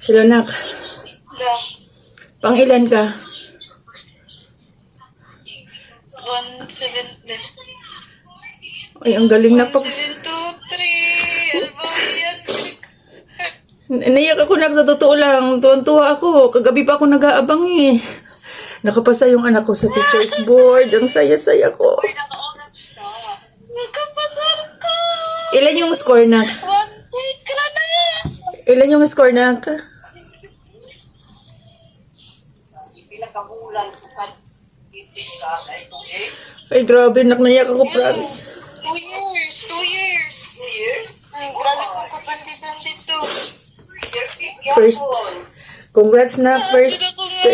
Hello, nak. Da. Pang ilan ka? 170. Ay, ang galing na pa. 723. Albanian. Naiyak ako, nak, sa totoo lang. Tuwan-tuwa ako. Kagabi pa ako nag-aabang eh. Nakapasa yung anak ko sa teacher's board. Ang saya-saya ko. Nakapasar ko. Ilan yung score, nak? 1 week na na. Ilan yung score, nak? Ay, grabe, nak, naiyak ako, promise. 2 years. 2 years. 2 years? Ay, grabe ko 2022. First, congrats na, first. Hindi ko nga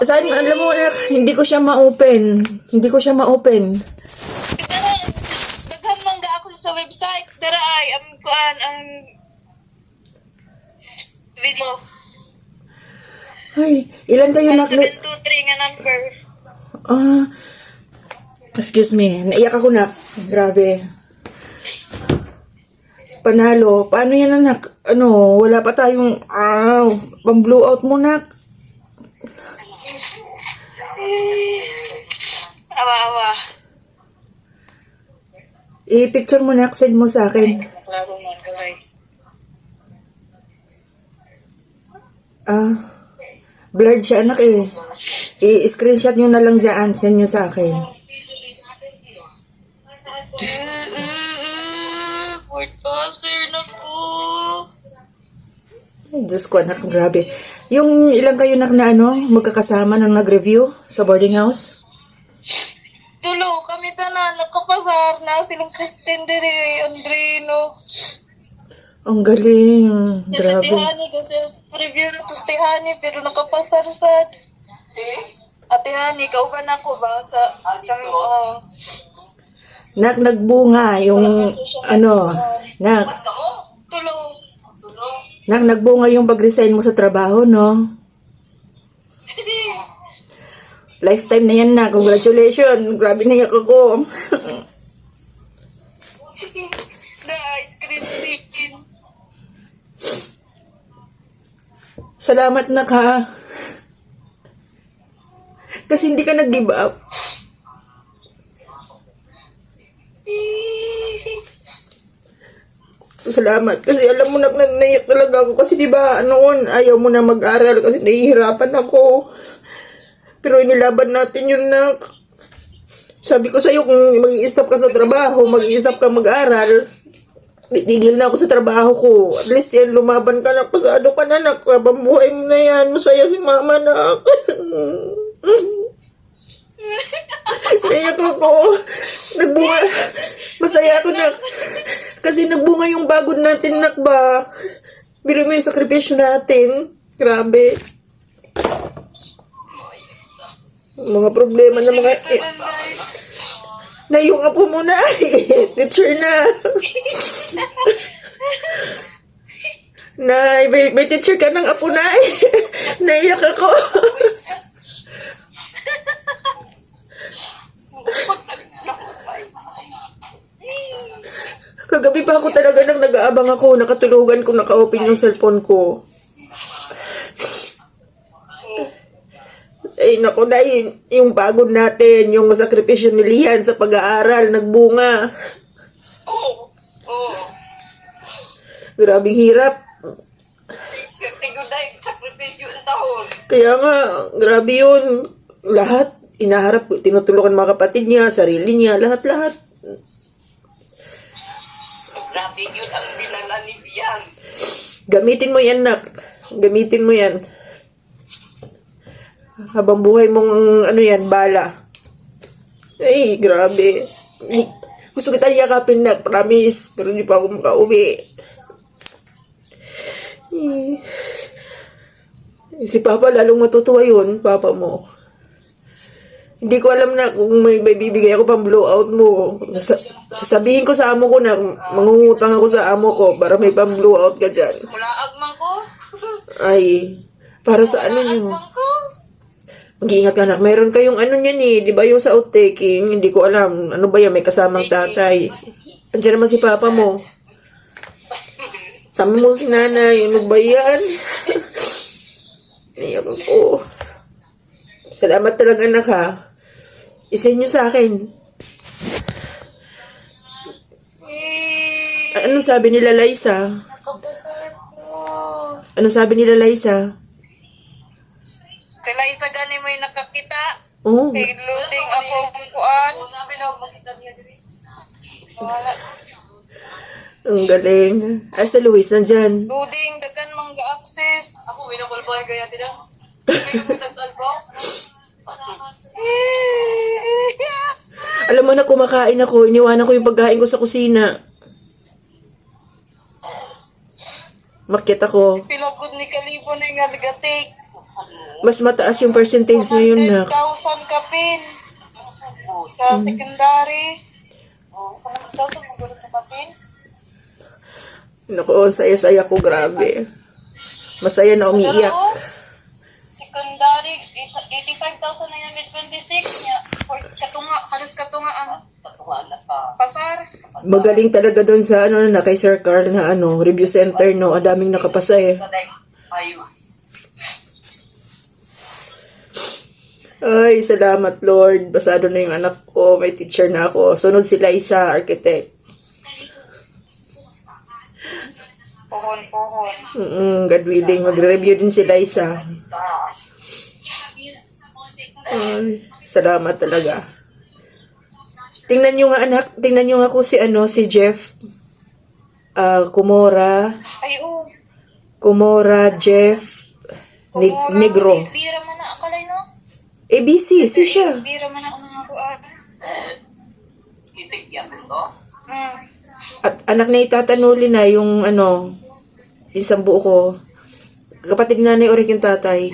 Saan, alam mo, nak, hindi ko siya ma-open. Hindi ko siya ma-open. Daghan man ga ako sa website. Dara ay, ang video. Ay, ilan kayo, nak? 723 nga number. Excuse me. Naiyak ako, nak. Grabe. Panalo. Paano yan, anak? Ano, wala pa tayong, pang-blow out mo, nak. Awa. I-picture mo, nak. Send mo sa akin. Klaro man, kalay. Blurred siya, anak eh. I-screenshot nyo na lang dyan. Send nyo sa akin. Port passer na ko. Ay, Diyos ko, anak. Grabe. Yung ilang kayo, nak, na ano, magkakasama nung nag-review sa boarding house? Tulo, kami tanan, nakapasar na silang Kristen Dere, Andrino. Ang galing. Kasi Grabe. Tihani, kasi review na to Tihani, pero nakapasar sad. Ate Hani, kauban ako ba? Sa, Nak, nagbunga yung, ano, nak, Tulo. nak, nagbunga yung pag-resign mo sa trabaho, no? Lifetime na yan, na. Congratulations. Grabe na yak ako. Guys, Christine. Salamat, nak, ha? Kasi hindi ka nag-give up. Salamat. Kasi alam mo, nak, naiyak talaga ako. Kasi diba, noon, ayaw mo na mag-aral kasi nahihirapan ako. Pero inilaban natin yun, nak. Sabi ko sa'yo, kung mag-i-stop ka sa trabaho, mag-i-stop ka mag-aral, itigil na ako sa trabaho ko. At least yan, lumaban ka, nak. Pasado ka na, nak. Pambuhay mo na yan. Masaya si mama, nak. Naiyak ako. Nagbunga. Masaya ako, nak. Kasi nagbunga yung bagod natin, nak, ba? Biro mo yung sakripisyo natin. Grabe. Mga problema ng mga... na yung apo mo na. Teacher na. Nay, may teacher ka ng apo na. Naiyak ako. Kagabi pa ako talaga nang nag-aabang ako. Nakatulugan ko, naka-open yung cellphone ko. Ay, naku, dahil yung pagod natin, yung sakripisyo ni Lian sa pag-aaral, nagbunga. Grabing hirap. Kaya nga, grabe yun. Lahat, inaharap, tinutulungan mga kapatid niya, sarili niya, lahat-lahat. Grabe yun ang dinala ni Bian. Gamitin mo yan, nak. Gamitin mo yan. Habang buhay mong, ano yan, bala. Ay, grabe. Gusto kita yakapin, nak, promise. Pero hindi pa ako makauwi. Si Papa, lalong matutuwa yun, Papa mo. Hindi ko alam na kung may bibigay ako pang blowout mo. Sasabihin ko sa amo ko na mangungutang ako sa amo ko para may pang blowout ka dyan. Mulaag man ko. Ay, para sa ano nyo? Mulaag man ko. Mag-iingat ka, anak. Meron kayong ano niyan eh. Di ba yung sa outtaking? Hindi ko alam. Ano ba yan? May kasamang tatay. Andiyan naman si Papa mo. Sama mo si nanay, ano ba yan? Naiyak ako. Salamat talaga anak ha. Isin nyo sa akin. Ano sabi nila Liza? Nakapasarap ko. Ano sabi nila Liza? Sila isa gani mo yung nakakita. Oh, Kay loading ako ang kuan. Wala. ang galing. Asa Luis, nandyan. Loading, dagan mang ga-access. Ako, winakulbay kaya tila. May kapitas albo. Alam mo na kumakain ako, iniwanan ko yung pagkain ko sa kusina. Makita ko. Pilagod ni Kalibo na nga nagatik. Mas mataas yung percentage ngayon na. 100,000 kapin. Sa secondary. 100,000 magulat na kapin. Naku, saya-saya ko, grabe. Masaya na umiiyak. Secondary, 85,926 niya. Katunga, halos katunga ang pasar. Magaling talaga doon sa ano na kay Sir Carl na ano, review center, no. Ang daming nakapasa eh. Ay, salamat Lord. Basado na yung anak ko. May teacher na ako. Sunod si Liza, architect. Puhon. God willing, magre-review din si Liza. Ay, salamat talaga. Tingnan nyo nga anak, tingnan nyo nga kung si ano, si Jeff. Kumora, Ay, oh. Kumora, Jeff, Negro. Bira man na akalay, no? ABC, si siya. Bira man na unang kuan. Kitik yan ito? At anak na itatanuli na yung ano, yung sambu ko. Kapatid nanay o rin yung tatay.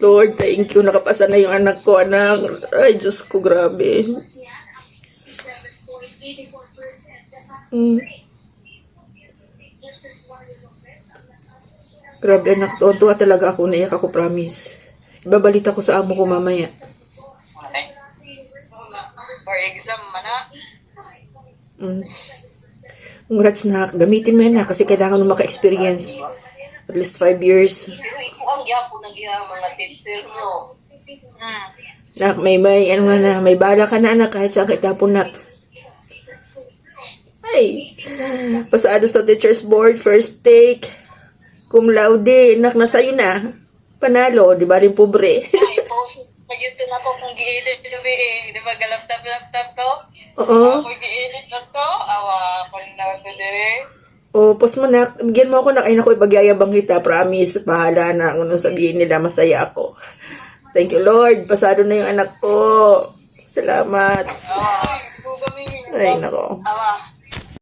Lord, thank you. Nakapasa na yung anak ko, anak. Ay, Diyos ko, grabe. Grabe, anak. Tuwa talaga ako. Naiyak ako, promise. Ibabalita ko sa amo ko mamaya. For exam man na. Congrats na. Gamitin mo yan na kasi kailangan mo maka-experience. At least 5 years. Iko ang yapo na mga teacher no. Nak, may ano na, may bala ka na anak kahit saan kita punak. Ay, pasado sa teacher's board, first take, cum laude, nak, nasa iyo na. Panalo, di ba rin pobre? Ay po, nagyutin ako kung gi-edit gabi eh. Di ba galaptap-laptap to? Oo. Ako gi-edit na to. Awa, kung na ito dire. O, post mo na, bigyan mo ako na, ay naku, ipagyayabang kita, promise, bahala na, kung sabihin nila, masaya ako. Thank you, Lord, pasado na yung anak ko. Salamat. Awa, so kami. Ay, nako. Awa,